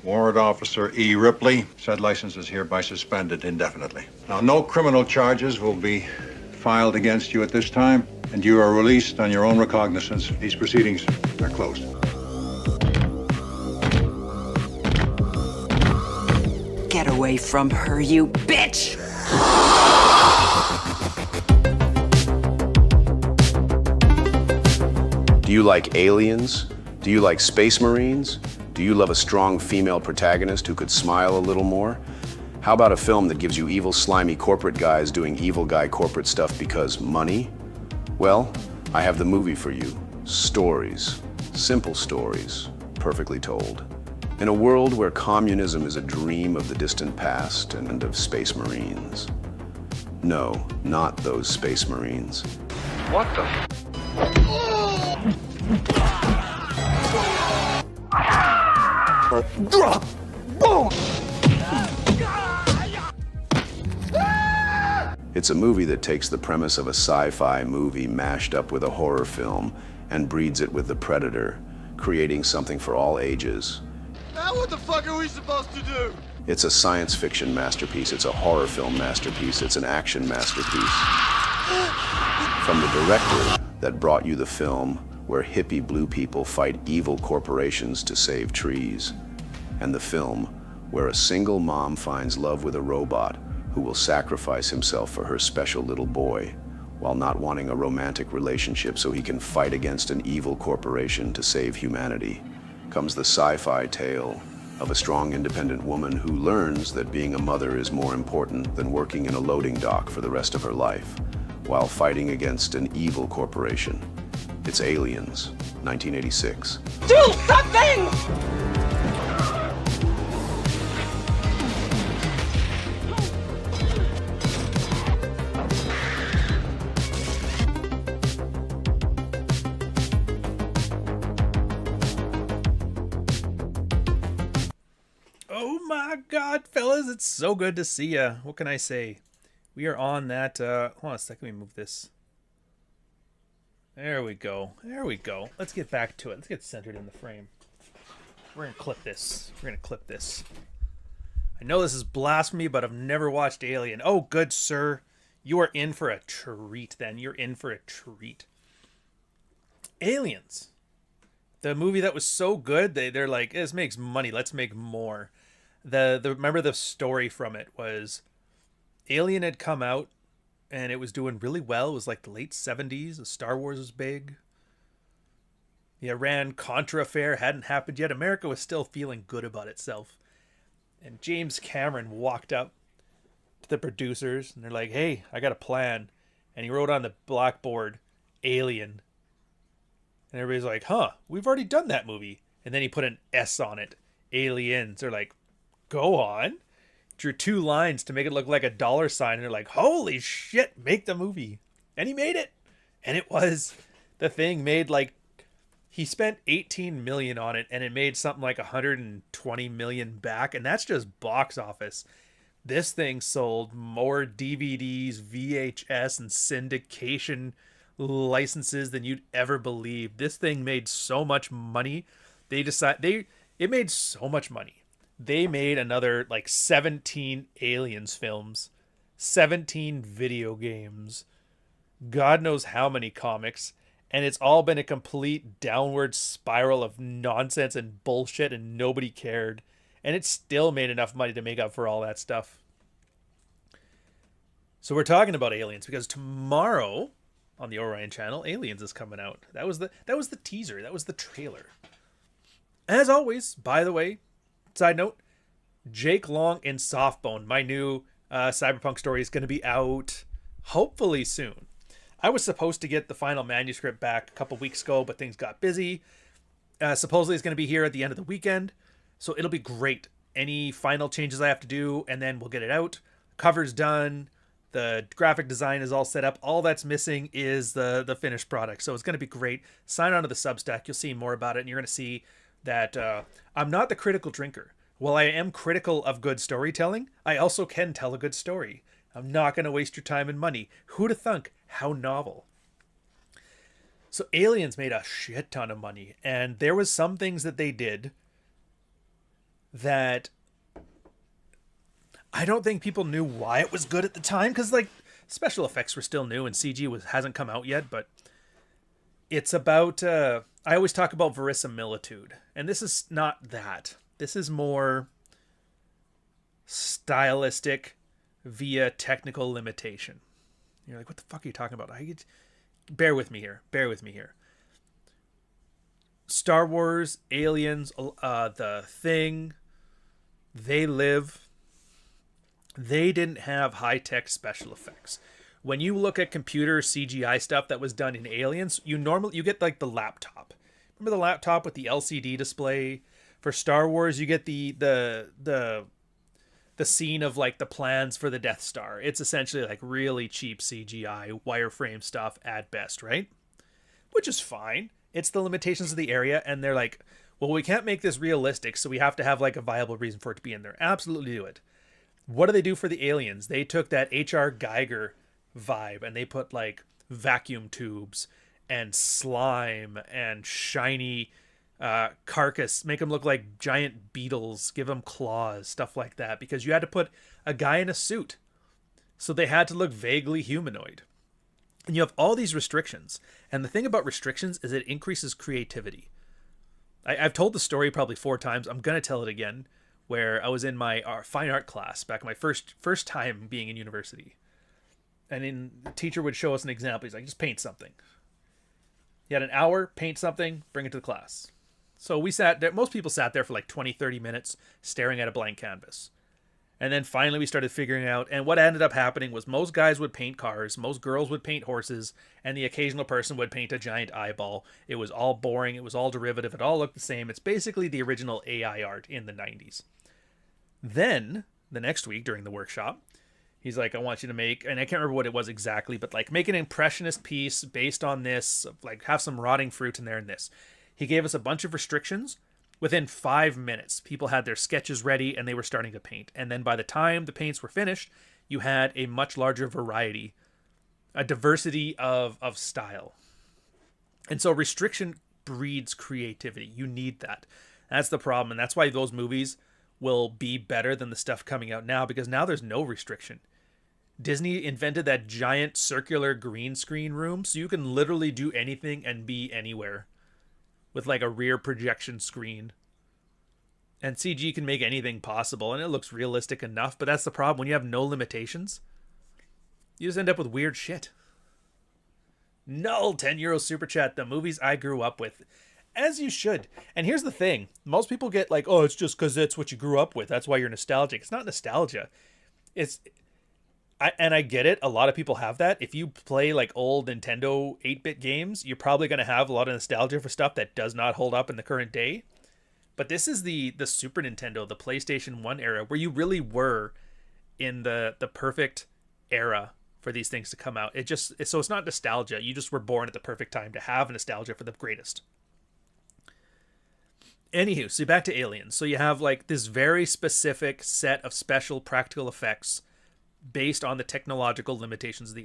Warrant Officer E. Ripley. Said license is hereby suspended indefinitely. Now, no criminal charges will be filed against you at this time, and you are released on your own recognizance. These proceedings are closed. Get away from her, you bitch! Do you like aliens? Do you like space marines? Do you love a strong female protagonist who could smile a little more? How about a film that gives you evil, slimy corporate guys doing evil guy corporate stuff because money? Well, I have the movie for you. Stories. Simple stories, perfectly told. In a world where communism is a dream of the distant past and of space marines. No, not those space marines. What the It's a movie that takes the premise of a sci-fi movie mashed up with a horror film and breeds it with the Predator, creating something for all ages. Now what the fuck are we supposed to do? It's a science fiction masterpiece, it's a horror film masterpiece, it's an action masterpiece. From the director that brought you the film where hippie blue people fight evil corporations to save trees, and the film where a single mom finds love with a robot who will sacrifice himself for her special little boy while not wanting a romantic relationship so he can fight against an evil corporation to save humanity, comes the sci-fi tale of a strong, independent woman who learns that being a mother is more important than working in a loading dock for the rest of her life, while fighting against an evil corporation. It's Aliens, 1986. Do something! Oh my God, fellas, it's so good to see ya. What can I say? We are on that, hold on a second, let me move this. There we go. There we go. Let's get back to it. Let's get centered in the frame. We're going to clip this. We're going to clip this. I know this is blasphemy, but I've never watched Alien. Oh, good sir. You are in for a treat then. You're in for a treat. Aliens. The movie that was so good, they're like, this makes money. Let's make more. Remember the story from it was Alien had come out and it was doing really well. It was like the late 70s. The Star Wars was big. The Iran-Contra affair hadn't happened yet. America was still feeling good about itself. And James Cameron walked up to the producers and they're like, hey, I got a plan. And he wrote on the blackboard, Alien. And everybody's like, huh, we've already done that movie. And then he put an S on it, Aliens. They're like, go on. Drew two lines to make it look like a dollar sign. And they're like, holy shit, make the movie. And he made it. And it was, the thing made like, he spent 18 million on it and it made something like 120 million back. And that's just box office. This thing sold more DVDs, VHS, and syndication licenses than you'd ever believe. This thing made so much money. It made so much money. They made another like 17 Aliens films, 17 video games, God knows how many comics, and it's all been a complete downward spiral of nonsense and bullshit, and nobody cared. And it still made enough money to make up for all that stuff. So we're talking about Aliens because tomorrow on the Ohrian channel, Aliens is coming out. That was the teaser. That was the trailer. As always, by the way, side note, Jake Long in Softbone, my new cyberpunk story, is going to be out hopefully soon. I was supposed to get the final manuscript back a couple weeks ago, but things got busy. Supposedly it's going to be here at the end of the weekend, so it'll be great. Any final changes I have to do, and then we'll get it out. Cover's done. The graphic design is all set up. All that's missing is the finished product. So it's going to be great. Sign on to the Substack. You'll see more about it, and you're going to see that I'm not the critical drinker. While I am critical of good storytelling, I also can tell a good story. I'm not going to waste your time and money. Who'da thunk? How novel. So Aliens made a shit ton of money, and there was some things that they did that I don't think people knew why it was good at the time, because like special effects were still new and CG hasn't come out yet. But it's about I always talk about verisimilitude, and this is not that. This is more stylistic via technical limitation. You're like, what the fuck are you talking about? Bear with me here. Star Wars, Aliens, The Thing, They Live. They didn't have high-tech special effects. When you look at computer CGI stuff that was done in Aliens, you get like the laptop. Remember the laptop with the LCD display? For Star Wars, you get the scene of like the plans for the Death Star. It's essentially like really cheap CGI, wireframe stuff at best, right? Which is fine. It's the limitations of the area, and they're like, well, we can't make this realistic, so we have to have like a viable reason for it to be in there. Absolutely do it. What do they do for the aliens? They took that H.R. Geiger vibe and they put like vacuum tubes and slime and shiny carcass, make them look like giant beetles, give them claws, stuff like that, because you had to put a guy in a suit. So they had to look vaguely humanoid. And you have all these restrictions. And the thing about restrictions is it increases creativity. I've told the story probably 4 times. I'm going to tell it again, where I was in my fine art class back in my first time being in university. And the teacher would show us an example. He's like, just paint something. He had an hour, paint something, bring it to the class. So we sat there, most people sat there for like 20, 30 minutes staring at a blank canvas. And then finally we started figuring out, and what ended up happening was most guys would paint cars, most girls would paint horses, and the occasional person would paint a giant eyeball. It was all boring, it was all derivative, it all looked the same. It's basically the original AI art in the 90s. Then, the next week during the workshop, he's like, I want you to make, and I can't remember what it was exactly, but like make an impressionist piece based on this, like have some rotting fruit in there and this. He gave us a bunch of restrictions. Within 5 minutes, people had their sketches ready and they were starting to paint. And then by the time the paints were finished, you had a much larger variety, a diversity of style. And so restriction breeds creativity. You need that. That's the problem. And that's why those movies will be better than the stuff coming out now, because now there's no restriction. Disney invented that giant circular green screen room, so you can literally do anything and be anywhere with like a rear projection screen. And CG can make anything possible, and it looks realistic enough, but that's the problem. When you have no limitations, you just end up with weird shit. Null, €10 super chat. The movies I grew up with. As you should. And here's the thing. Most people get like, oh, it's just because it's what you grew up with. That's why you're nostalgic. It's not nostalgia. I get it. A lot of people have that. If you play like old Nintendo 8-bit games, you're probably going to have a lot of nostalgia for stuff that does not hold up in the current day. But this is the Super Nintendo, the PlayStation 1 era, where you really were in the perfect era for these things to come out. So it's not nostalgia. You just were born at the perfect time to have nostalgia for the greatest. Anywho, so back to Aliens. So you have like this very specific set of special practical effects based on the technological limitations of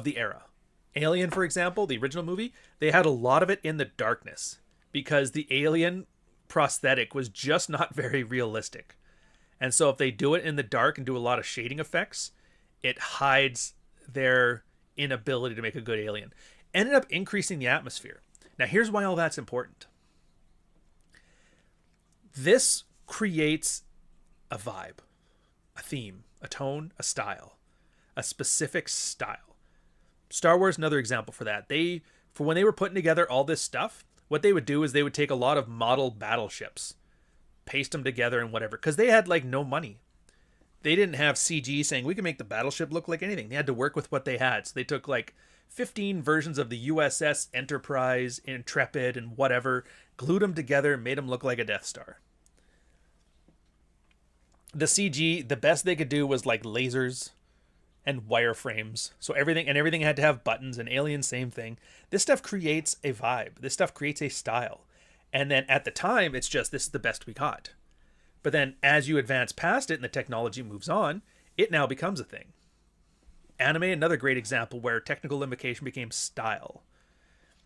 the era. Alien, for example, the original movie, they had a lot of it in the darkness because the alien prosthetic was just not very realistic. And so if they do it in the dark and do a lot of shading effects, it hides their inability to make a good alien. Ended up increasing the atmosphere. Now here's why all that's important. This creates a vibe, a theme, a tone, a style, a specific style. Star Wars, another example for that. For when they were putting together all this stuff, what they would do is they would take a lot of model battleships, paste them together and whatever, because they had like no money. They didn't have CG saying we can make the battleship look like anything. They had to work with what they had. So they took like 15 versions of the USS Enterprise, Intrepid, and whatever, glued them together, made them look like a Death Star. The CG, the best they could do was like lasers and wireframes. So everything had to have buttons, and Alien, same thing. This stuff creates a vibe. This stuff creates a style. And then at the time, it's just, this is the best we got. But then as you advance past it and the technology moves on, it now becomes a thing. Anime, another great example where technical limitation became style.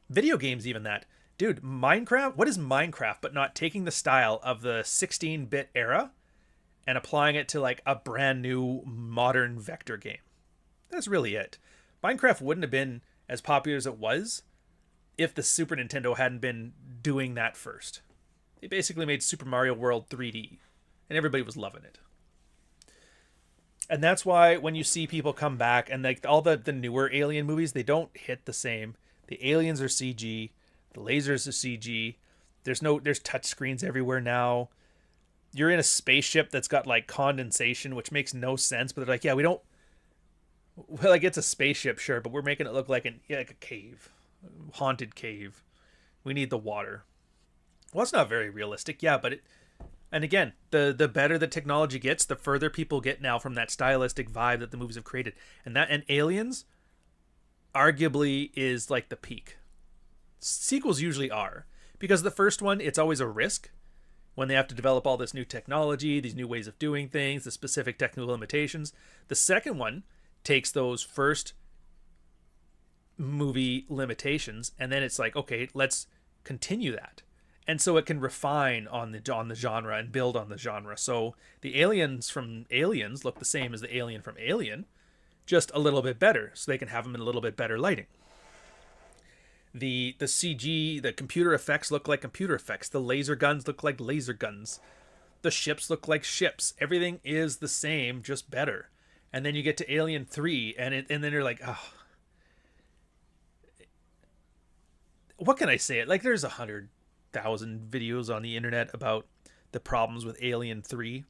Video games, even that. Dude, Minecraft, what is Minecraft but not taking the style of the 16-bit era and applying it to like a brand new modern vector game? That's really it. Minecraft wouldn't have been as popular as it was if the Super Nintendo hadn't been doing that first. They basically made Super Mario World 3D, and everybody was loving it. And that's why when you see people come back and like all the newer Alien movies, they don't hit the same. The aliens are CG, the lasers are CG. There's touch screens everywhere now. You're in a spaceship that's got like condensation, which makes no sense. But they're like, yeah, we don't. Well, like it's a spaceship, sure, but we're making it look like like a cave, haunted cave. We need the water. Well, it's not very realistic, yeah, but it. And again, the better the technology gets, the further people get now from that stylistic vibe that the movies have created. And Aliens arguably is like the peak. Sequels usually are. Because the first one, it's always a risk when they have to develop all this new technology, these new ways of doing things, the specific technical limitations. The second one takes those first movie limitations, and then it's like, okay, let's continue that. And so it can refine on the genre and build on the genre. So the aliens from Aliens look the same as the alien from Alien, just a little bit better. So they can have them in a little bit better lighting. The CG, the computer effects look like computer effects. The laser guns look like laser guns. The ships look like ships. Everything is the same, just better. And then you get to Alien 3, and then you're like, oh. What can I say? Like, there's 100,000 videos on the internet about the problems with Alien 3.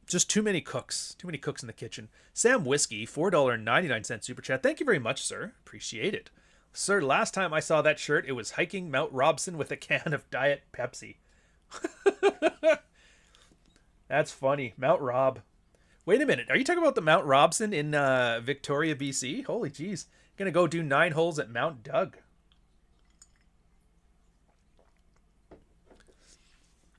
Just too many cooks in the kitchen. Sam Whiskey, $4.99 super chat. Thank you very much, sir. Appreciate it. Sir, last time I saw that shirt, it was hiking Mount Robson with a can of Diet Pepsi. That's funny. Mount Rob. Wait a minute. Are you talking about the Mount Robson in Victoria, BC? Holy jeez. Gonna go do 9 holes at Mount Doug.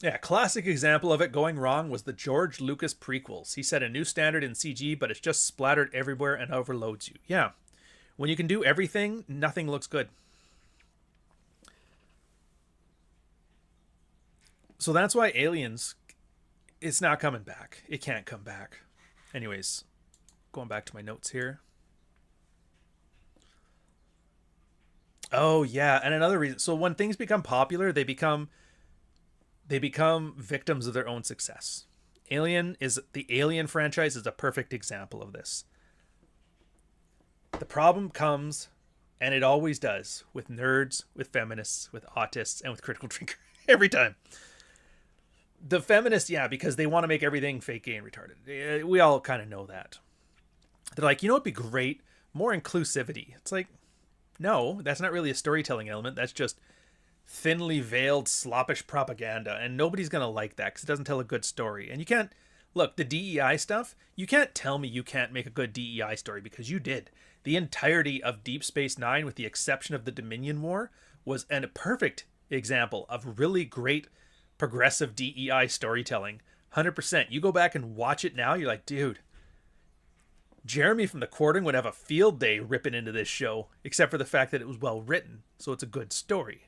Yeah, classic example of it going wrong was the George Lucas prequels. He set a new standard in CG, but it's just splattered everywhere and overloads you. Yeah. When you can do everything, nothing looks good. So that's why Aliens, it's not coming back. It can't come back. Anyways, going back to my notes here. Oh, yeah. And another reason. So when things become popular, they become victims of their own success. The Alien franchise is a perfect example of this. The problem comes, and it always does, with nerds, with feminists, with autists, and with critical drinker. Every time. The feminists, yeah, because they want to make everything fake, gay, and retarded. We all kind of know that. They're like, you know what'd be great? More inclusivity. It's like, no, that's not really a storytelling element. That's just thinly veiled, sloppish propaganda, and nobody's gonna like that because it doesn't tell a good story. And you can't look the DEI stuff. You can't tell me you can't make a good DEI story because you did. The entirety of Deep Space Nine, with the exception of the Dominion War, was a perfect example of really great progressive DEI storytelling. 100%. You go back and watch it now, you're like, dude, Jeremy from The Quartering would have a field day ripping into this show, except for the fact that it was well written, so it's a good story.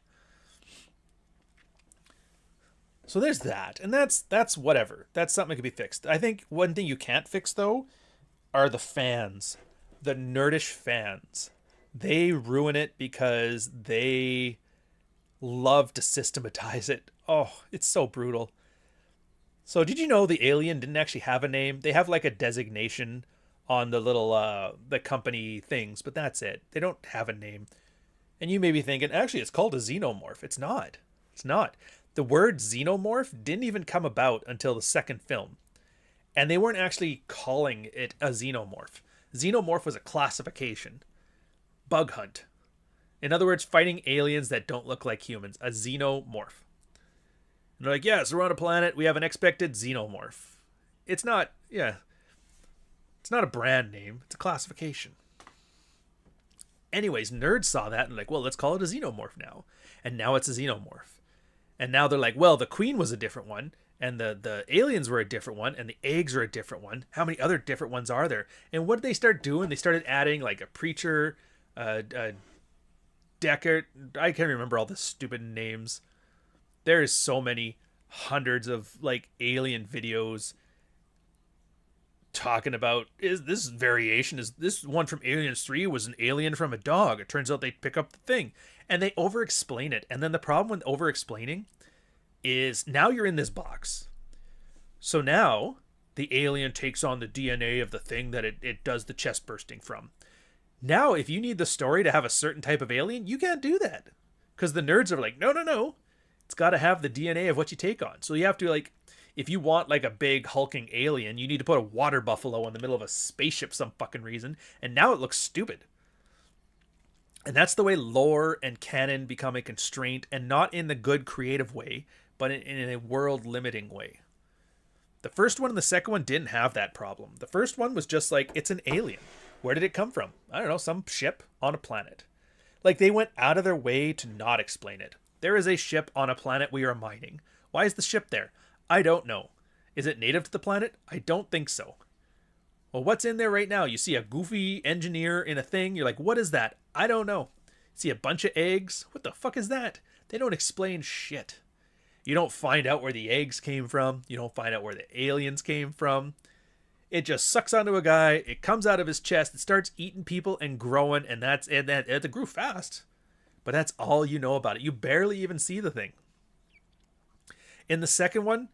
So there's that, and that's whatever. That's something that can be fixed. I think one thing you can't fix, though, are the fans. The nerdish fans. They ruin it because they love to systematize it. Oh, it's so brutal. So did you know the alien didn't actually have a name? They have like a designation on the little the company things, but that's it. They don't have a name. And you may be thinking, actually, it's called a xenomorph. It's not. It's not. The word xenomorph didn't even come about until the second film. And they weren't actually calling it a xenomorph. Xenomorph was a classification. Bug hunt. In other words, fighting aliens that don't look like humans. A xenomorph. And they're like, yeah, so we're on a planet. We have an expected xenomorph. It's not, yeah. It's not a brand name. It's a classification. Anyways, nerds saw that and like, well, let's call it a xenomorph now. And now it's a xenomorph. And now they're like, well, the queen was a different one, and the aliens were a different one, and the eggs are a different one. How many other different ones are there? And what did they start doing? They started adding like a preacher, Deckard. I can't remember all the stupid names. There is so many hundreds of like alien videos talking about is this variation, is this one from Aliens 3 was an alien from a dog. It turns out they pick up the thing and they over explain it. And then the problem with over explaining is now you're in this box. So now the alien takes on the DNA of the thing that it does the chest bursting from. Now, if you need the story to have a certain type of alien, you can't do that. Because the nerds are like, no. It's got to have the DNA of what you take on. So you have to, like, if you want, like, a big hulking alien, you need to put a water buffalo in the middle of a spaceship for some fucking reason. And now it looks stupid. And that's the way lore and canon become a constraint, and not in the good creative way, but in a world-limiting way. The first one and the second one didn't have that problem. The first one was just like, it's an alien. Where did it come from? I don't know, some ship on a planet. Like, they went out of their way to not explain it. There is a ship on a planet we are mining. Why is the ship there? I don't know. Is it native to the planet? I don't think so. Well, what's in there right now? You see a goofy engineer in a thing. You're like, what is that? I don't know. See a bunch of eggs. What the fuck is that? They don't explain shit. You don't find out where the eggs came from. You don't find out where the aliens came from. It just sucks onto a guy. It comes out of his chest. It starts eating people and growing, and it grew fast. But that's all you know about it. You barely even see the thing. In the second one,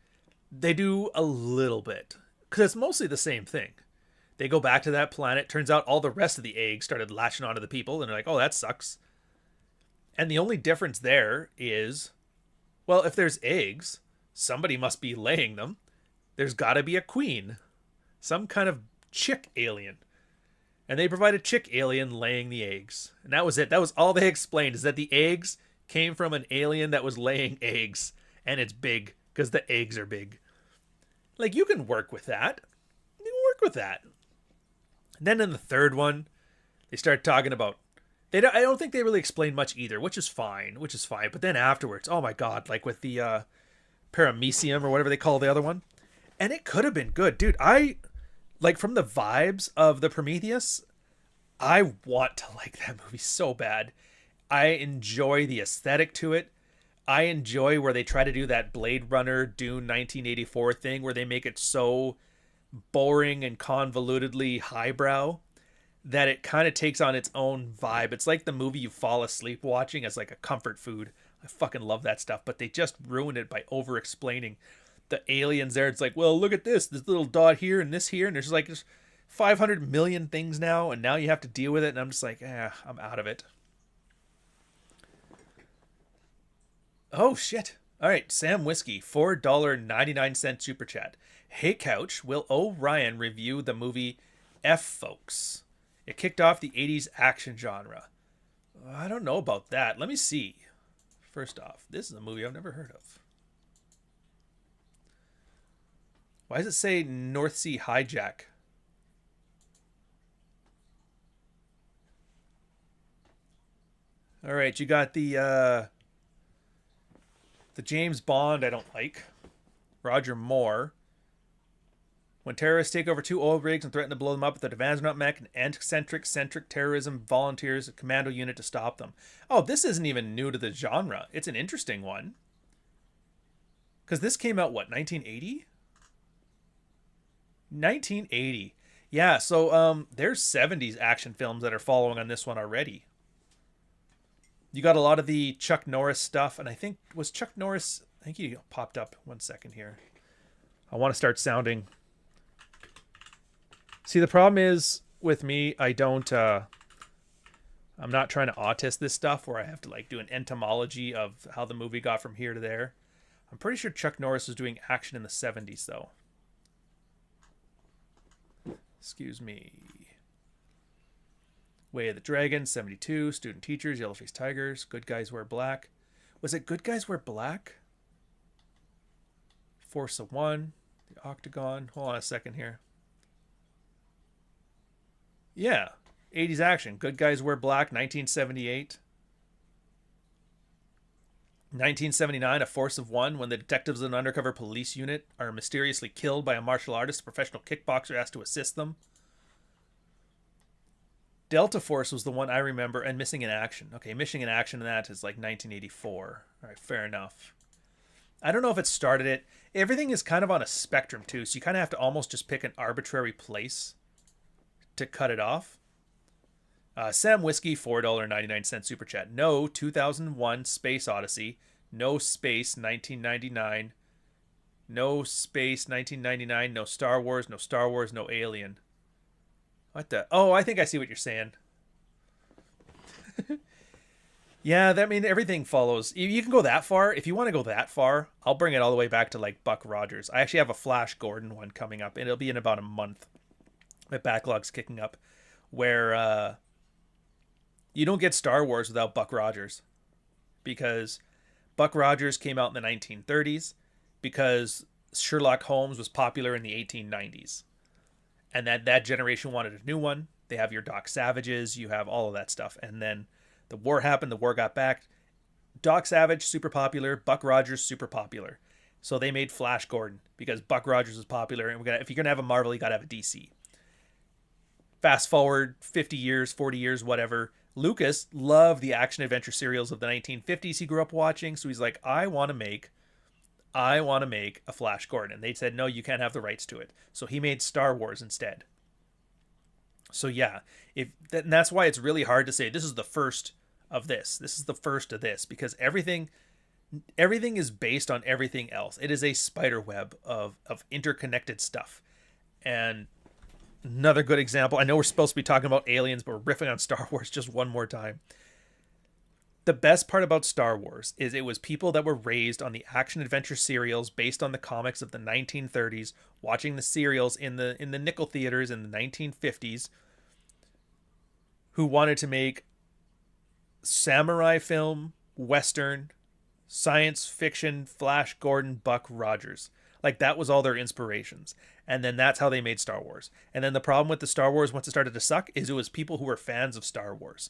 they do a little bit, because it's mostly the same thing. They go back to that planet. Turns out all the rest of the eggs started latching onto the people, and they're like, oh, that sucks. And the only difference there is, well, if there's eggs, somebody must be laying them. There's got to be a queen. Some kind of chick alien. And they provide a chick alien laying the eggs. And that was it. That was all they explained, is that the eggs came from an alien that was laying eggs. And it's big, because the eggs are big. Like, you can work with that. You can work with that. And then in the third one, they start talking about... I don't think they really explain much either, which is fine. But then afterwards, oh my god, like with the paramecium or whatever they call the other one. And it could have been good. Dude, like, from the vibes of the Prometheus, I want to like that movie so bad. I enjoy the aesthetic to it. I enjoy where they try to do that Blade Runner Dune 1984 thing where they make it so boring and convolutedly highbrow that it kind of takes on its own vibe. It's like the movie you fall asleep watching as like a comfort food. I fucking love that stuff, but they just ruined it by over-explaining the aliens there. It's like, well, look at this little dot here and this here, and there's like 500 million things now, and now you have to deal with it, and I'm just like, I'm out of it. Oh, shit. All right, Sam Whiskey, $4.99 super chat. Hey, Couch, will Ohrian review the movie F, Folks? It kicked off the 80s action genre. I don't know about that. Let me see. First off, this is a movie I've never heard of. Why does it say North Sea Hijack? All right, you got the James Bond I don't like. Roger Moore. When terrorists take over 2 oil rigs and threaten to blow them up, if the demands are not met, an centric terrorism volunteers a commando unit to stop them. Oh, this isn't even new to the genre. It's an interesting one. Because this came out, what, 1980? 1980. Yeah, so there's 70s action films that are following on this one already. You got a lot of the Chuck Norris stuff, and I think, was Chuck Norris... I think he popped up. 1 second here. I want to start sounding... See, the problem is, with me, I don't... I'm not trying to autist this stuff, where I have to, like, do an entomology of how the movie got from here to there. I'm pretty sure Chuck Norris was doing action in the 70s, though. Excuse me. Way of the Dragon, 72. Student Teachers, Yellow-Faced Tigers. Good Guys Wear Black. Was it Good Guys Wear Black? Force of One. The Octagon. Hold on a second here. Yeah. 80s action. Good Guys Wear Black, 1978. 1979, A Force of One, when the detectives of an undercover police unit are mysteriously killed by a martial artist, a professional kickboxer asked to assist them. Delta Force was the one I remember, and Missing in Action. Okay, Missing in Action, and that is like 1984. All right, fair enough. I don't know if it started it. Everything is kind of on a spectrum too, so you kind of have to almost just pick an arbitrary place to cut it off. Sam Whiskey, $4.99 super chat. No 2001 Space Odyssey. No Space 1999. No Space 1999. No Star Wars. No Star Wars. No Alien. What the? Oh, I think I see what you're saying. Yeah, I mean, everything follows. You can go that far. If you want to go that far, I'll bring it all the way back to like Buck Rogers. I actually have a Flash Gordon one coming up, and it'll be in about a month. My backlog's kicking up, where you don't get Star Wars without Buck Rogers, because Buck Rogers came out in the 1930s, because Sherlock Holmes was popular in the 1890s, and that generation wanted a new one. They have your Doc Savages, you have all of that stuff, and then the war happened, the war got back. Doc Savage, super popular. Buck Rogers, super popular. So they made Flash Gordon because Buck Rogers is popular, and if you're going to have a Marvel, you got to have a DC. Fast forward 50 years, 40 years, whatever. Lucas loved the action-adventure serials of the 1950s he grew up watching, so he's like, I want to make a Flash Gordon. And they said, no, you can't have the rights to it. So he made Star Wars instead. So yeah, and that's why it's really hard to say this is the first of this. This is the first of this, because everything is based on everything else. It is a spider web of interconnected stuff. And another good example, I know we're supposed to be talking about aliens, but we're riffing on Star Wars just one more time. The best part about Star Wars is it was people that were raised on the action-adventure serials based on the comics of the 1930s, watching the serials in the nickel theaters in the 1950s, who wanted to make samurai film, western, science fiction, Flash Gordon, Buck Rogers. Like, that was all their inspirations. And then that's how they made Star Wars. And then the problem with the Star Wars, once it started to suck, is it was people who were fans of Star Wars.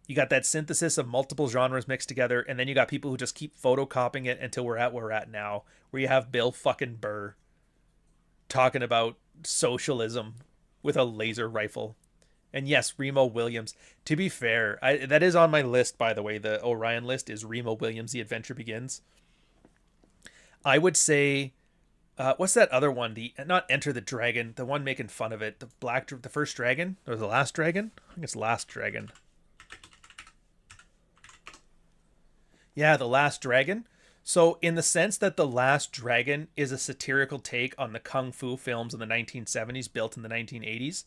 You got that synthesis of multiple genres mixed together, and then you got people who just keep photocopying it until we're at where we're at now, where you have Bill fucking Burr talking about socialism with a laser rifle. And yes, Remo Williams. To be fair, that is on my list, by the way. The Ohrian list is Remo Williams, The Adventure Begins. I would say, what's that other one? Not Enter the Dragon, the one making fun of it. The First Dragon? Or the Last Dragon? I think it's Last Dragon. Yeah, The Last Dragon. So in the sense that The Last Dragon is a satirical take on the Kung Fu films in the 1970s built in the 1980s,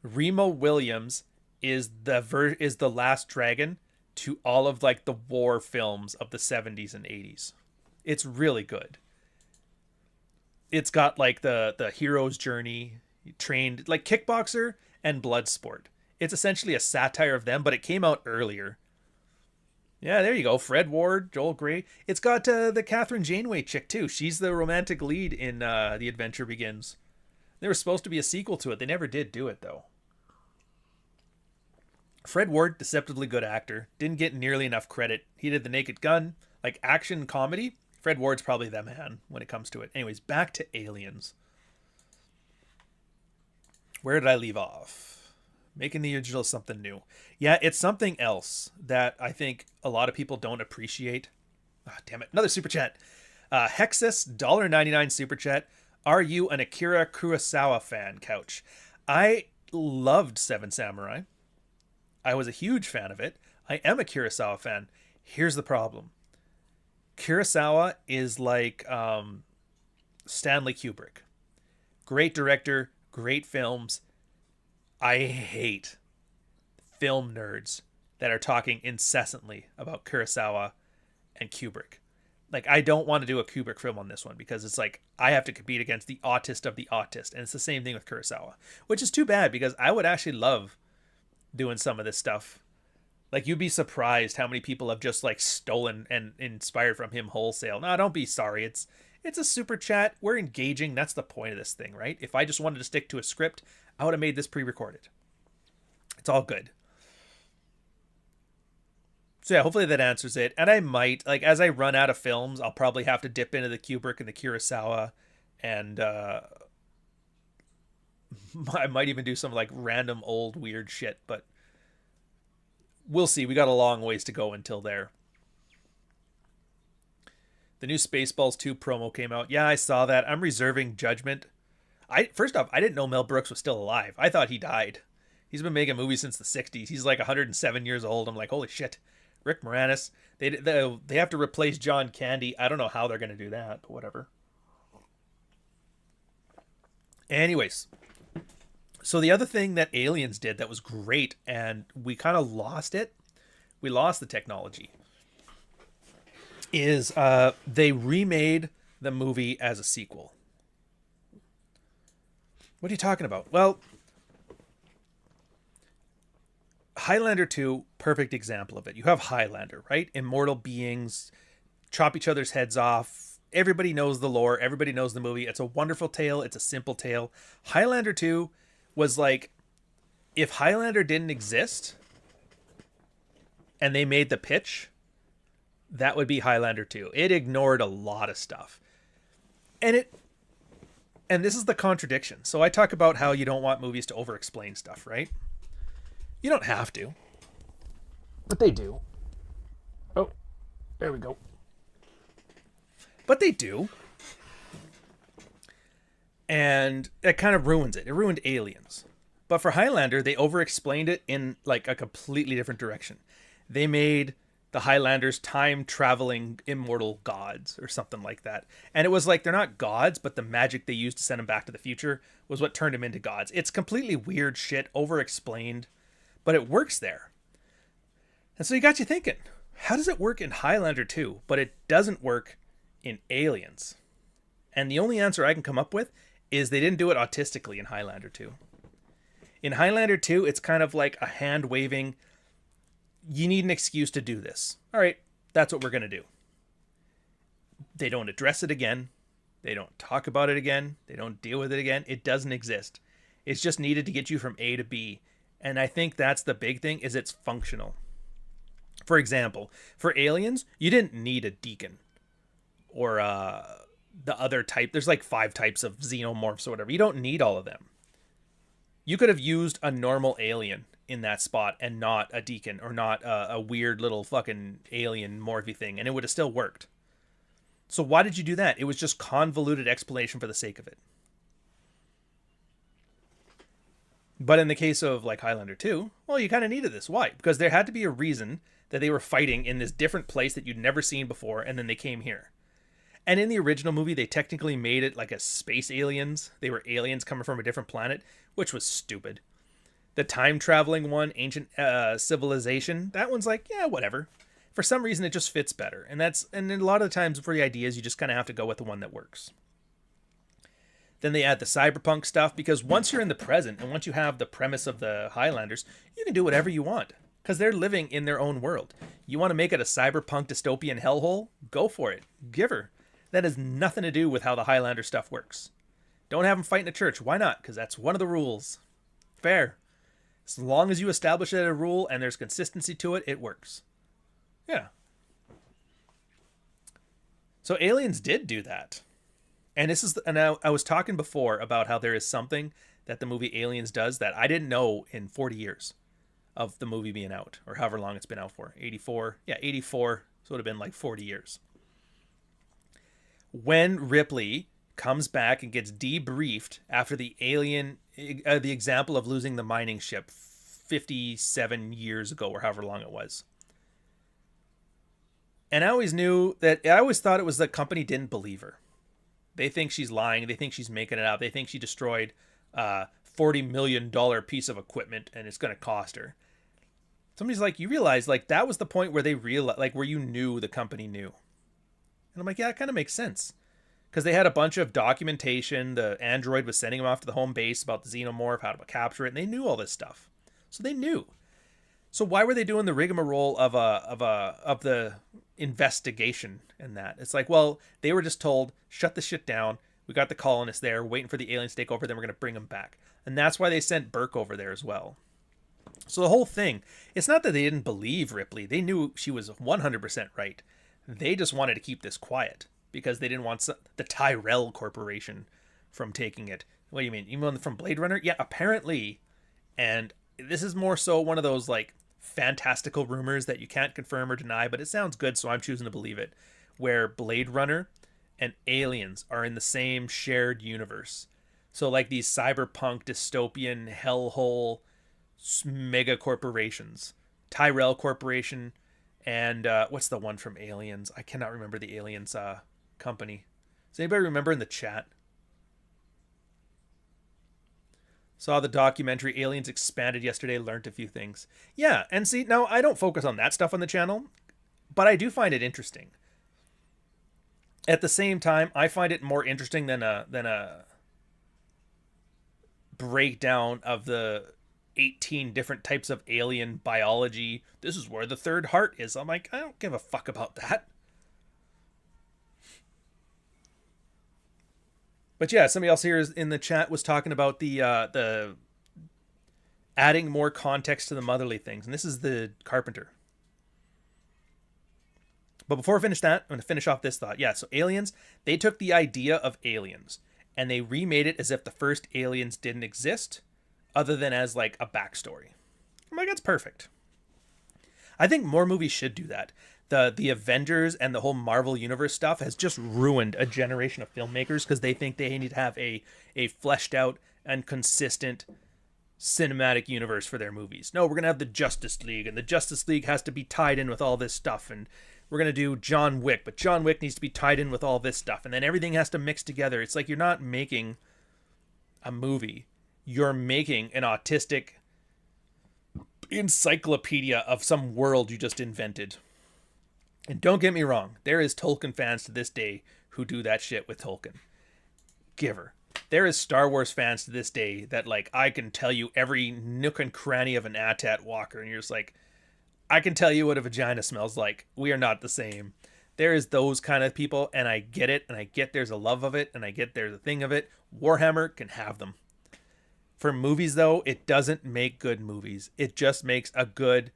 Remo Williams is the Last Dragon to all of like the war films of the 70s and 80s. It's really good. It's got like the hero's journey, trained like Kickboxer and Bloodsport. It's essentially a satire of them, but it came out earlier. Yeah, there you go. Fred Ward, Joel Grey. It's got the Catherine Janeway chick too. She's the romantic lead in The Adventure Begins. There was supposed to be a sequel to it. They never did do it though. Fred Ward, deceptively good actor. Didn't get nearly enough credit. He did The Naked Gun. Like action comedy, Fred Ward's probably the man when it comes to it. Anyways, back to Aliens. Where did I leave off? Making the original something new. Yeah, it's something else that I think a lot of people don't appreciate. Ah, damn it. Another super chat. Hexus, $1.99 super chat. Are you an Akira Kurosawa fan, Couch? I loved Seven Samurai. I was a huge fan of it. I am a Kurosawa fan. Here's the problem. Kurosawa is like Stanley Kubrick. Great director, great films. I hate film nerds that are talking incessantly about Kurosawa and Kubrick. Like, I don't want to do a Kubrick film on this one because it's like I have to compete against the autist of the autist. And it's the same thing with Kurosawa, which is too bad because I would actually love doing some of this stuff. Like, you'd be surprised how many people have just like stolen and inspired from him wholesale. No, don't be sorry. It's a super chat. We're engaging. That's the point of this thing, right? If I just wanted to stick to a script, I would have made this pre-recorded. It's all good. So yeah, hopefully that answers it. And I might, like, as I run out of films, I'll probably have to dip into the Kubrick and the Kurosawa and I might even do some like random old weird shit, but we'll see. We got a long ways to go until there. The new Spaceballs 2 promo came out. Yeah, I saw that. I'm reserving judgment. First off, I didn't know Mel Brooks was still alive. I thought he died. He's been making movies since the 60s. He's like 107 years old. I'm like, holy shit. Rick Moranis. They have to replace John Candy. I don't know how they're going to do that, but whatever. Anyways. So the other thing that Aliens did that was great, and we kind of lost it. We lost the technology. Is they remade the movie as a sequel. What are you talking about? Well, Highlander 2, perfect example of it. You have Highlander, right? Immortal beings, chop each other's heads off. Everybody knows the lore. Everybody knows the movie. It's a wonderful tale. It's a simple tale. Highlander 2 was like, if Highlander didn't exist and they made the pitch, that would be Highlander 2. It ignored a lot of stuff. And this is the contradiction. So I talk about how you don't want movies to over-explain stuff, right? You don't have to. But they do. Oh, there we go. But they do. And it kind of ruins it. It ruined Aliens. But for Highlander, they over-explained it in like a completely different direction. They made the Highlanders time-traveling immortal gods or something like that. And it was like, they're not gods, but the magic they used to send them back to the future was what turned them into gods. It's completely weird shit, over-explained, but it works there. And so you got you thinking, how does it work in Highlander 2, but it doesn't work in Aliens? And the only answer I can come up with is they didn't do it autistically in Highlander 2. In Highlander 2, it's kind of like a hand-waving, you need an excuse to do this. All right, that's what we're going to do. They don't address it again. They don't talk about it again. They don't deal with it again. It doesn't exist. It's just needed to get you from A to B. And I think that's the big thing, is it's functional. For example, for Aliens, you didn't need a deacon or the other type. There's like 5 types of xenomorphs or whatever. You don't need all of them. You could have used a normal alien in that spot and not a deacon or not a weird little fucking alien morphy thing, and it would have still worked. So why did you do that? It was just convoluted explanation for the sake of it. But in the case of like Highlander 2, well, you kind of needed this. Why? Because there had to be a reason that they were fighting in this different place that you'd never seen before, and then they came here. And in the original movie, they technically made it like a space aliens. They were aliens coming from a different planet, which was stupid. The time-traveling one, Ancient Civilization, that one's like, yeah, whatever. For some reason, it just fits better. And a lot of the times for the ideas, you just kind of have to go with the one that works. Then they add the cyberpunk stuff, because once you're in the present, and once you have the premise of the Highlanders, you can do whatever you want, because they're living in their own world. You want to make it a cyberpunk dystopian hellhole? Go for it. Give her. That has nothing to do with how the Highlander stuff works. Don't have them fight in a church. Why not? Because that's one of the rules. Fair. As long as you establish it as a rule and there's consistency to it, it works. Yeah. So Aliens did do that. And I was talking before about how there is something that the movie Aliens does that I didn't know in 40 years of the movie being out, or however long it's been out for. 84. Yeah, 84. So it would have been like 40 years. When Ripley comes back and gets debriefed after the example of losing the mining ship 57 years ago, or however long it was. And I always thought it was the company didn't believe her. They think she's lying. They think she's making it up. They think she destroyed a $40 million piece of equipment and it's going to cost her. Somebody's like, you realize, like, that was the point where they realized, like, where you knew the company knew. And I'm like, yeah, it kind of makes sense. Because they had a bunch of documentation. The android was sending them off to the home base about the xenomorph, how to capture it, and they knew all this stuff. So they knew. So why were they doing the rigmarole of the investigation and that? It's like, well, they were just told, shut the shit down. We got the colonists there, waiting for the aliens to take over, then we're going to bring them back. And that's why they sent Burke over there as well. So the whole thing, it's not that they didn't believe Ripley. They knew she was 100% right. They just wanted to keep this quiet because they didn't want the Tyrell Corporation from taking it. What do you mean? Even from Blade Runner? Yeah, apparently. And this is more so one of those like fantastical rumors that you can't confirm or deny, but it sounds good, so I'm choosing to believe it. Where Blade Runner and Aliens are in the same shared universe. So like these cyberpunk dystopian hellhole mega corporations, Tyrell Corporation, and what's the one from Aliens? I cannot remember the Aliens company. Does anybody remember in the chat? Saw the documentary Aliens Expanded yesterday, learned a few things. Yeah, and see, now I don't focus on that stuff on the channel, but I do find it interesting. At the same time, I find it more interesting than a breakdown of the 18 different types of alien biology. This is where the third heart is. I'm like, I don't give a fuck about that. But yeah, somebody else here in the chat was talking about the adding more context to the motherly things, and this is the Carpenter. But before I finish that, I'm going to finish off this thought. Yeah, so Aliens, they took the idea of aliens and they remade it as if the first aliens didn't exist, other than as like a backstory. I'm like, that's perfect. I think more movies should do that. The Avengers and the whole Marvel Universe stuff has just ruined a generation of filmmakers because they think they need to have a fleshed out and consistent cinematic universe for their movies. No, we're going to have the Justice League, and the Justice League has to be tied in with all this stuff, and we're going to do John Wick, but John Wick needs to be tied in with all this stuff, and then everything has to mix together. It's like you're not making a movie. You're making an autistic encyclopedia of some world you just invented. And don't get me wrong, there is Tolkien fans to this day who do that shit with Tolkien. Giver. There is Star Wars fans to this day that, like, I can tell you every nook and cranny of an AT-AT walker, and you're just like, I can tell you what a vagina smells like. We are not the same. There is those kind of people, and I get it, and I get there's a love of it, and I get there's a thing of it. Warhammer can have them. For movies, though, it doesn't make good movies. It just makes a good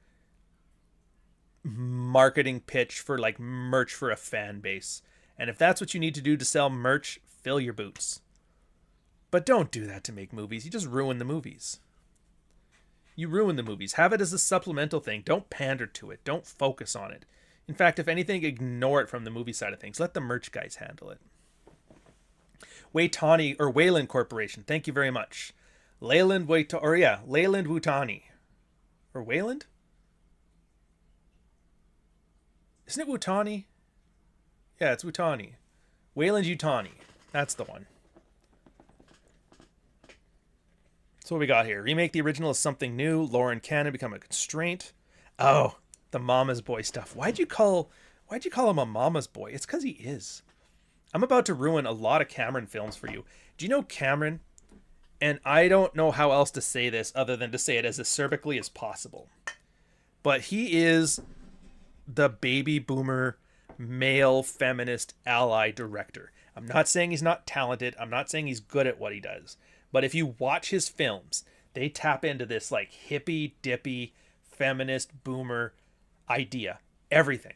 marketing pitch for like merch for a fan base. And if that's what you need to do to sell merch, fill your boots. But don't do that to make movies. You just ruin the movies. You ruin the movies. Have it as a supplemental thing. Don't pander to it. Don't focus on it. In fact, if anything, ignore it from the movie side of things. Let the merch guys handle it. Waytani or Wayland Corporation. Thank you very much. Leyland Wutani. Or Wayland? Isn't it Wutani? Yeah, it's Wutani. Wayland Yutani. That's the one. So what we got here? Remake the original as something new. Lauren Cannon become a constraint. Oh, the mama's boy stuff. Why'd you call him a mama's boy? It's because he is. I'm about to ruin a lot of Cameron films for you. Do you know Cameron? And I don't know how else to say this other than to say it as acerbically as possible. But he is the baby boomer male feminist ally director. I'm not saying he's not talented. I'm not saying he's good at what he does. But if you watch his films, they tap into this like hippie dippy feminist boomer idea. Everything.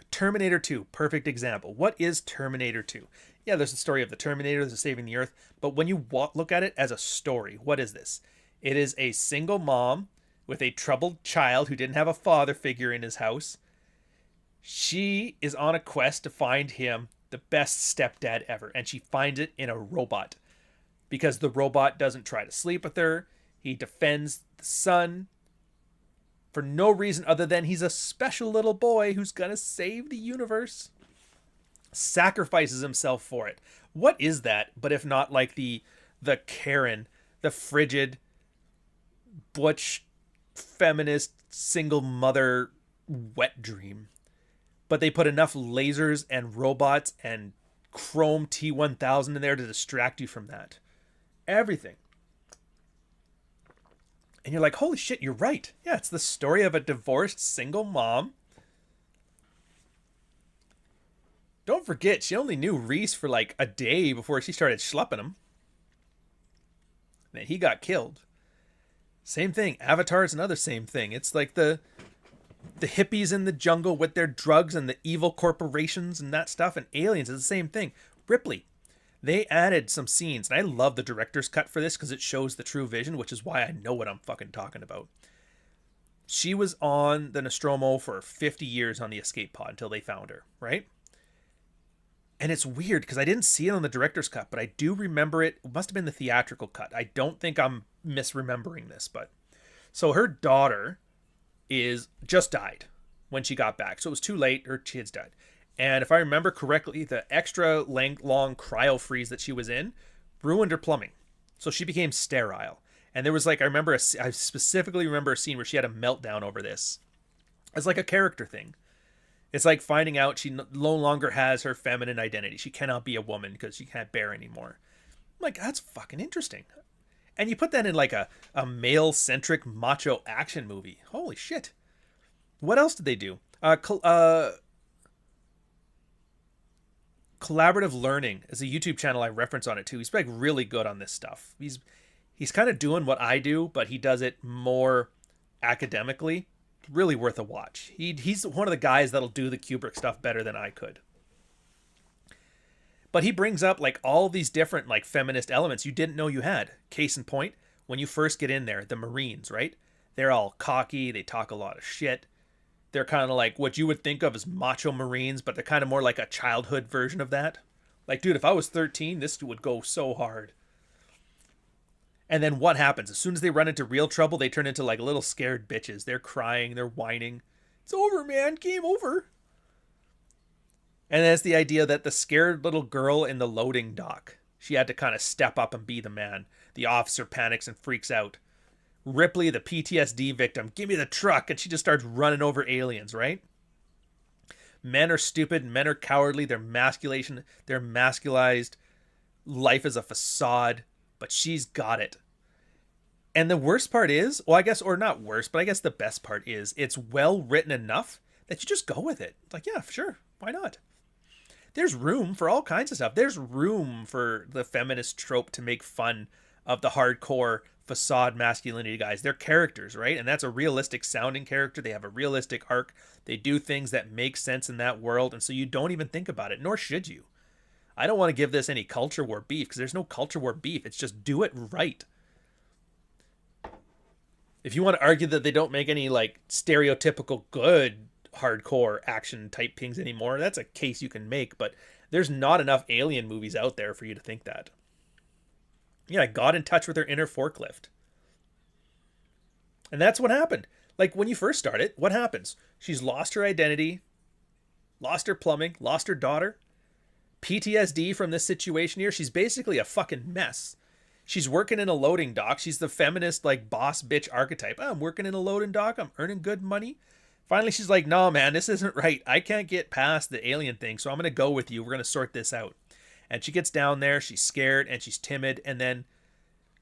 Terminator 2, perfect example. What is Terminator 2? Yeah, there's the story of the Terminator, there's saving the Earth. But when you look at it as a story, what is this? It is a single mom with a troubled child who didn't have a father figure in his house. She is on a quest to find him the best stepdad ever. And she finds it in a robot. Because the robot doesn't try to sleep with her. He defends the son for no reason other than he's a special little boy who's going to save the universe. Sacrifices himself for it. What is that but if not like the Karen, the frigid, butch, feminist, single mother wet dream? But they put enough lasers and robots and chrome T-1000 in there to distract you from that. Everything. And you're like, holy shit, you're right. Yeah, it's the story of a divorced single mom. Don't forget, she only knew Reese for like a day before she started schlepping him. And he got killed. Same thing. Avatar is another same thing. It's like the hippies in the jungle with their drugs and the evil corporations and that stuff. And Aliens is the same thing. Ripley. They added some scenes, and I love the director's cut for this because it shows the true vision, which is why I know what I'm fucking talking about. She was on the Nostromo for 50 years on the escape pod until they found her, right? And it's weird because I didn't see it on the director's cut, but I do remember it. It must have been the theatrical cut. I don't think I'm misremembering this, but so her daughter is just died when she got back. So it was too late. Her kids died. And if I remember correctly, the extra long cryo freeze that she was in ruined her plumbing. So she became sterile. And there was like, I specifically remember a scene where she had a meltdown over this. It's like a character thing. It's like finding out she no longer has her feminine identity. She cannot be a woman because she can't bear anymore. I'm like, that's fucking interesting. And you put that in like a male-centric macho action movie. Holy shit. What else did they do? Collaborative Learning is a YouTube channel I reference on it too. He's like really good on this stuff. He's kind of doing what I do, but he does it more academically. Really worth a watch. He's one of the guys that'll do the Kubrick stuff better than I could. But he brings up like all these different like feminist elements you didn't know you had. Case in point, when you first get in there, the Marines, right? They're all cocky. They talk a lot of shit. They're kind of like what you would think of as macho Marines, but they're kind of more like a childhood version of that. Like, dude, if I was 13, this would go so hard. And then what happens? As soon as they run into real trouble, they turn into like little scared bitches. They're crying. They're whining. It's over, man. Game over. And that's the idea that the scared little girl in the loading dock, she had to kind of step up and be the man. The officer panics and freaks out. Ripley, the PTSD victim, give me the truck. And she just starts running over aliens, right? Men are stupid. Men are cowardly. They're masculized. Life is a facade. But she's got it. And the worst part is, well, I guess, or not worst, but I guess the best part is it's well written enough that you just go with it. It's like, yeah, sure. Why not? There's room for all kinds of stuff. There's room for the feminist trope to make fun of the hardcore facade masculinity guys. They're characters, right? And that's a realistic sounding character. They have a realistic arc. They do things that make sense in that world. And so you don't even think about it, nor should you. I don't want to give this any culture war beef because there's no culture war beef. It's just do it right. If you want to argue that they don't make any like stereotypical good hardcore action type things anymore, that's a case you can make, but there's not enough alien movies out there for you to think that. Yeah, I got in touch with her inner forklift. And that's what happened. Like when you first start it, what happens? She's lost her identity, lost her plumbing, lost her daughter. PTSD from this situation here. She's basically a fucking mess. She's working in a loading dock. She's the feminist, like, boss bitch archetype. Oh, I'm working in a loading dock. I'm earning good money. Finally, she's like, no, man, this isn't right. I can't get past the alien thing, so I'm going to go with you. We're going to sort this out. And she gets down there. She's scared and she's timid. And then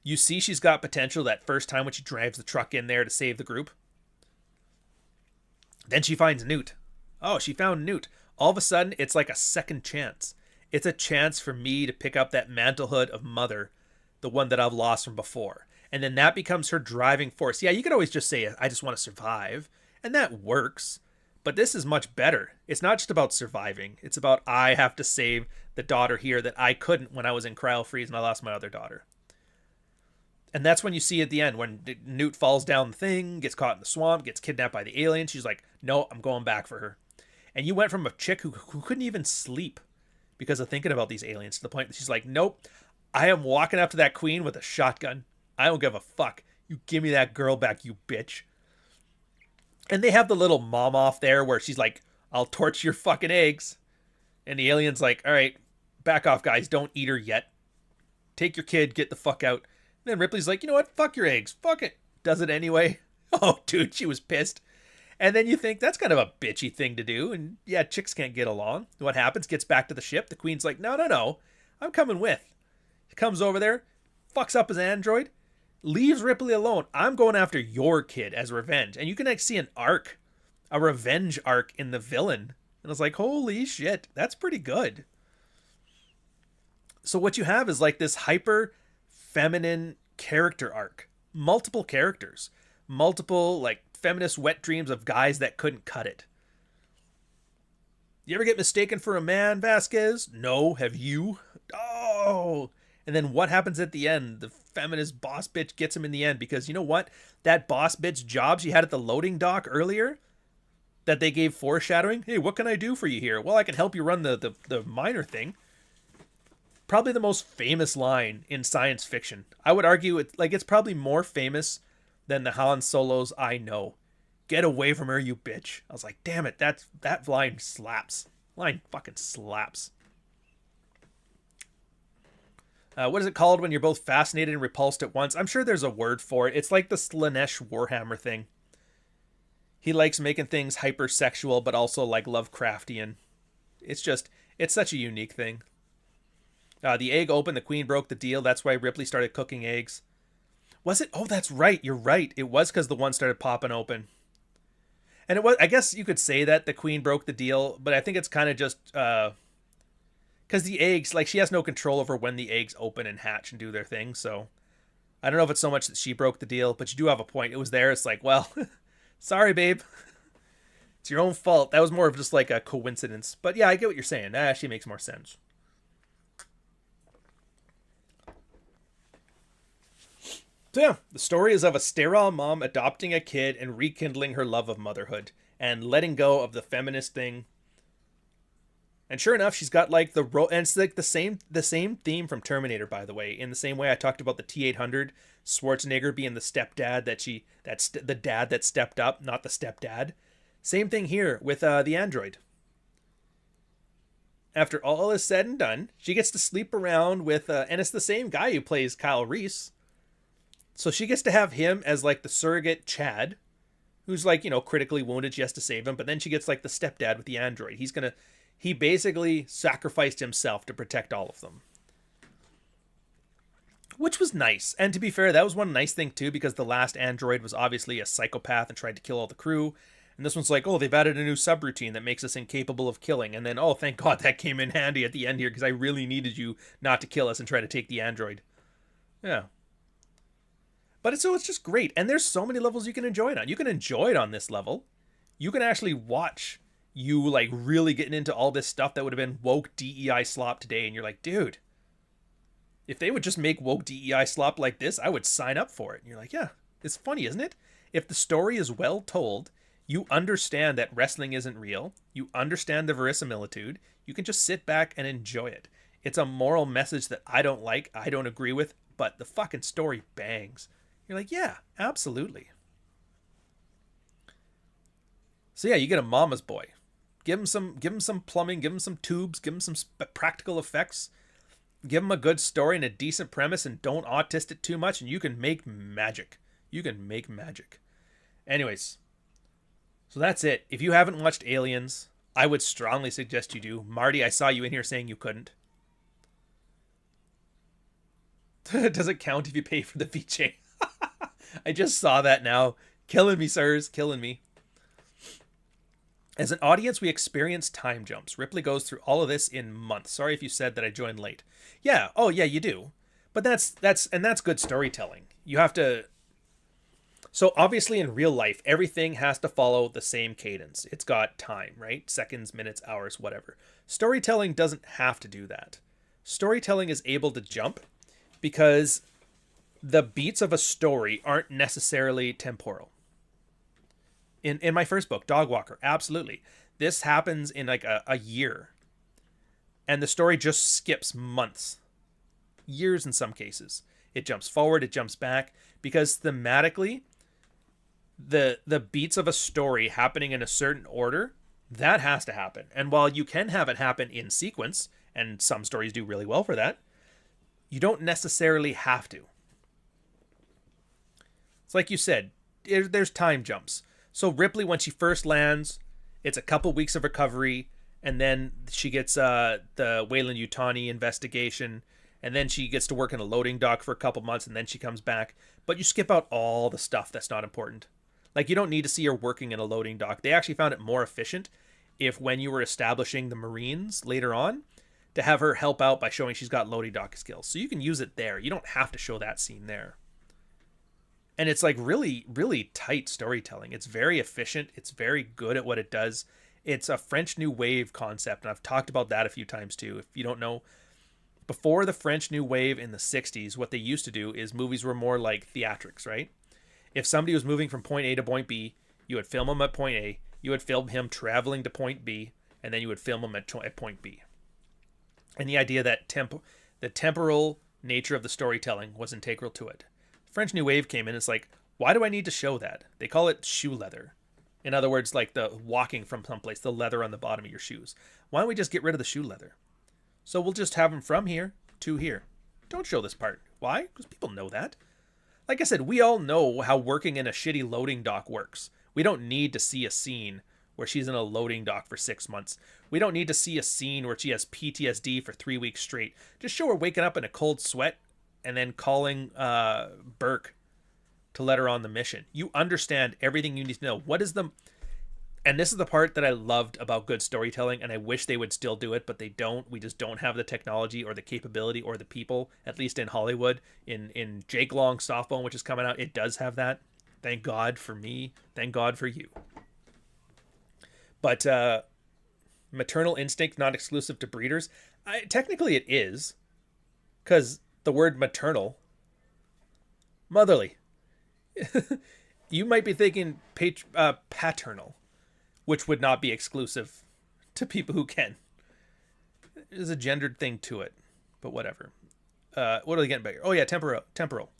you see she's got potential that first time when she drives the truck in there to save the group. Then she finds Newt. Oh, she found Newt. All of a sudden, it's like a second chance. It's a chance for me to pick up that mantlehood of mother, the one that I've lost from before. And then that becomes her driving force. Yeah, you could always just say, I just want to survive. And that works. But this is much better. It's not just about surviving. It's about I have to save the daughter here that I couldn't when I was in cryo freeze and I lost my other daughter. And that's when you see at the end, when Newt falls down the thing, gets caught in the swamp, gets kidnapped by the alien. She's like, no, I'm going back for her. And you went from a chick who couldn't even sleep because of thinking about these aliens to the point that she's like, nope, I am walking up to that queen with a shotgun. I don't give a fuck. You give me that girl back, you bitch. And they have the little mom off there where she's like, I'll torch your fucking eggs. And the alien's like, all right, back off, guys. Don't eat her yet. Take your kid. Get the fuck out. And then Ripley's like, you know what? Fuck your eggs. Fuck it. Does it anyway. Oh, dude, she was pissed. And then you think that's kind of a bitchy thing to do. And yeah, chicks can't get along. What happens? Gets back to the ship. The queen's like, no. I'm coming with. He comes over there, fucks up his android, leaves Ripley alone. I'm going after your kid as revenge. And you can see an arc, a revenge arc in the villain. And I was like, holy shit, that's pretty good. So what you have is like this hyper feminine character arc. Multiple characters. Multiple like feminist wet dreams of guys that couldn't cut it. You ever get mistaken for a man, Vasquez? No, have you? Oh, no. And then what happens at the end? The feminist boss bitch gets him in the end because you know what? That boss bitch job she had at the loading dock earlier that they gave foreshadowing. Hey, what can I do for you here? Well, I can help you run the miner thing. Probably the most famous line in science fiction. I would argue it's probably more famous than the Han Solo's "I know." Get away from her, you bitch. I was like, damn it, that line slaps. Line fucking slaps. What is it called when you're both fascinated and repulsed at once? I'm sure there's a word for it. It's like the Slanesh Warhammer thing. He likes making things hypersexual, but also like Lovecraftian. It's such a unique thing. The egg opened, the queen broke the deal. That's why Ripley started cooking eggs. Was it? Oh, that's right. You're right. It was because the one started popping open. And it was, I guess you could say that the queen broke the deal, but I think it's kind of just because the eggs, like she has no control over when the eggs open and hatch and do their thing. So I don't know if it's so much that she broke the deal, but you do have a point. It was there. It's like, well, sorry, babe. It's your own fault. That was more of just like a coincidence. But yeah, I get what you're saying. That actually makes more sense. So yeah, the story is of a sterile mom adopting a kid and rekindling her love of motherhood and letting go of the feminist thing. And sure enough, she's got like and it's like the same theme from Terminator, by the way. In the same way I talked about the T-800, Schwarzenegger being the stepdad that's the dad that stepped up, not the stepdad. Same thing here with the android. After all is said and done, she gets to sleep around with, and it's the same guy who plays Kyle Reese. So she gets to have him as like the surrogate Chad, who's like, critically wounded. She has to save him. But then she gets like the stepdad with the android. He basically sacrificed himself to protect all of them. Which was nice. And to be fair, that was one nice thing too, because the last android was obviously a psychopath and tried to kill all the crew. And this one's like, oh, they've added a new subroutine that makes us incapable of killing. And then, oh, thank God that came in handy at the end here because I really needed you not to kill us and try to take the android. Yeah. But it's just great. And there's so many levels you can enjoy it on. You can enjoy it on this level. You can actually watch you like really getting into all this stuff that would have been woke DEI slop today. And you're like, dude, if they would just make woke DEI slop like this, I would sign up for it. And you're like, yeah, it's funny, isn't it? If the story is well told, you understand that wrestling isn't real. You understand the verisimilitude. You can just sit back and enjoy it. It's a moral message that I don't like, I don't agree with, but the fucking story bangs. You're like, yeah, absolutely. So yeah, you get a mama's boy. Give him some plumbing, give him some tubes, give him some practical effects, give him a good story and a decent premise, and don't autist it too much, and you can make magic. You can make magic. Anyways, so that's it. If you haven't watched Aliens, I would strongly suggest you do. Marty, I saw you in here saying you couldn't. Does it count if you pay for the VJ? I just saw that now. Killing me, sirs. Killing me. As an audience, we experience time jumps. Ripley goes through all of this in months. Sorry if you said that I joined late. Yeah. Oh, yeah, you do. But that's good storytelling. You have to... So obviously in real life, everything has to follow the same cadence. It's got time, right? Seconds, minutes, hours, whatever. Storytelling doesn't have to do that. Storytelling is able to jump because the beats of a story aren't necessarily temporal. In my first book, Dog Walker, absolutely. This happens in like a year. And the story just skips months. Years in some cases. It jumps forward, it jumps back. Because thematically, the beats of a story happening in a certain order, that has to happen. And while you can have it happen in sequence, and some stories do really well for that, you don't necessarily have to. It's like you said, there's time jumps. So Ripley, when she first lands, it's a couple weeks of recovery, and then she gets the Weyland-Yutani investigation, and then she gets to work in a loading dock for a couple months, and then she comes back. But you skip out all the stuff that's not important. Like, you don't need to see her working in a loading dock. They actually found it more efficient if when you were establishing the Marines later on, to have her help out by showing she's got loading dock skills. So you can use it there. You don't have to show that scene there. And it's like really, really tight storytelling. It's very efficient. It's very good at what it does. It's a French New Wave concept. And I've talked about that a few times too, if you don't know. before the French New Wave in the 60s, what they used to do is movies were more like theatrics, right? If somebody was moving from point A to point B, you would film him at point A, you would film him traveling to point B, and then you would film him at point B. And the idea that the temporal nature of the storytelling was integral to it. French New Wave came in, it's like, why do I need to show that? They call it shoe leather. In other words, like the walking from someplace, the leather on the bottom of your shoes. Why don't we just get rid of the shoe leather? So we'll just have them from here to here. Don't show this part. Why? Because people know that. Like I said, we all know how working in a shitty loading dock works. We don't need to see a scene where she's in a loading dock for 6 months. We don't need to see a scene where she has PTSD for 3 weeks straight. Just show her waking up in a cold sweat and then calling Burke to let her on the mission. You understand everything you need to know. What is the... And this is the part that I loved about good storytelling, and I wish they would still do it, but they don't. We just don't have the technology or the capability or the people, at least in Hollywood. In Jake Long's Softbone, which is coming out, it does have that. Thank God for me. Thank God for you. But maternal instinct not exclusive to breeders. Technically it is, because the word maternal, motherly. You might be thinking paternal, which would not be exclusive to people who can. There's a gendered thing to it, but whatever. What are they getting bigger? Oh yeah, temporal.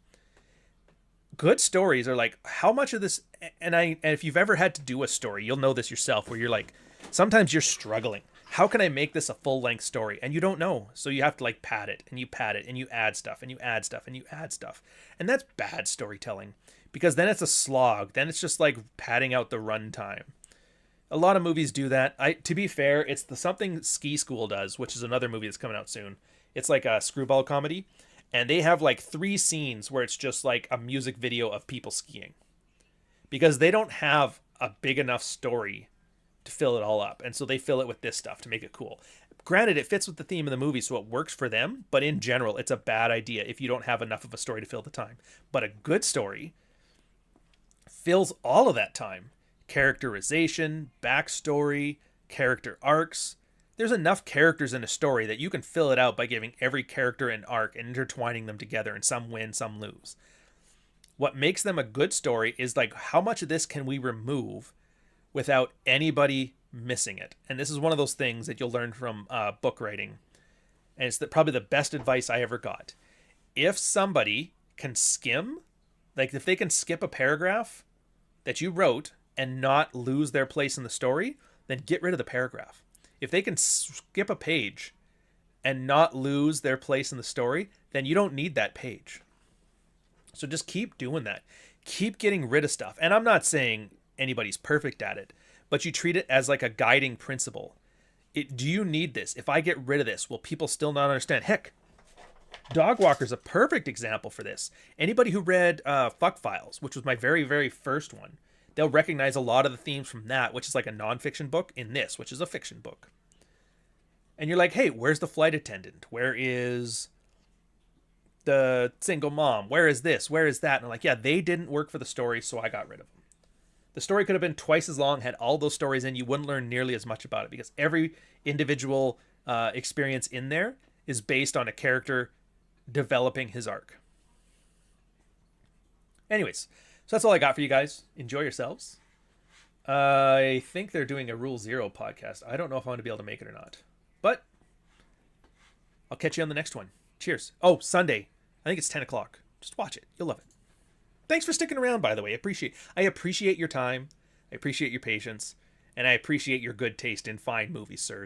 Good stories are like, how much of this, and if you've ever had to do a story, you'll know this yourself, where you're like, sometimes you're struggling. How can I make this a full-length story? And you don't know. So you have to like pad it, and you add stuff, and you add stuff, and you add stuff. And that's bad storytelling, because then it's a slog. Then it's just like padding out the runtime. A lot of movies do that. To be fair, it's something Ski School does, which is another movie that's coming out soon. It's like a screwball comedy. And they have like 3 scenes where it's just like a music video of people skiing. Because they don't have a big enough story to fill it all up. And so they fill it with this stuff to make it cool. Granted, it fits with the theme of the movie, so it works for them. But in general, it's a bad idea if you don't have enough of a story to fill the time. But a good story fills all of that time. Characterization, backstory, character arcs. There's enough characters in a story that you can fill it out by giving every character an arc and intertwining them together, and some win, some lose. What makes them a good story is like, how much of this can we remove without anybody missing it? And this is one of those things that you'll learn from book writing. And it's probably the best advice I ever got. If somebody can skim, like if they can skip a paragraph that you wrote and not lose their place in the story, then get rid of the paragraph. If they can skip a page and not lose their place in the story, then you don't need that page. So just keep doing that. Keep getting rid of stuff. And I'm not saying anybody's perfect at it, but you treat it as like a guiding principle. Do you need this? If I get rid of this, will people still not understand? Heck, Dog Walker's a perfect example for this. Anybody who read Fuck Files, which was my very, very first one, they'll recognize a lot of the themes from that, which is like a nonfiction book, in this, which is a fiction book. And you're like, hey, where's the flight attendant? Where is the single mom? Where is this? Where is that? And I'm like, yeah, they didn't work for the story, so I got rid of them. The story could have been twice as long, had all those stories in. You wouldn't learn nearly as much about it, because every individual experience in there is based on a character developing his arc. Anyways, so that's all I got for you guys. Enjoy yourselves. I think they're doing a Rule Zero podcast. I don't know if I'm going to be able to make it or not. But I'll catch you on the next one. Cheers. Oh, Sunday. I think it's 10 o'clock. Just watch it. You'll love it. Thanks for sticking around, by the way. I appreciate your time. I appreciate your patience. And I appreciate your good taste in fine movies, sirs.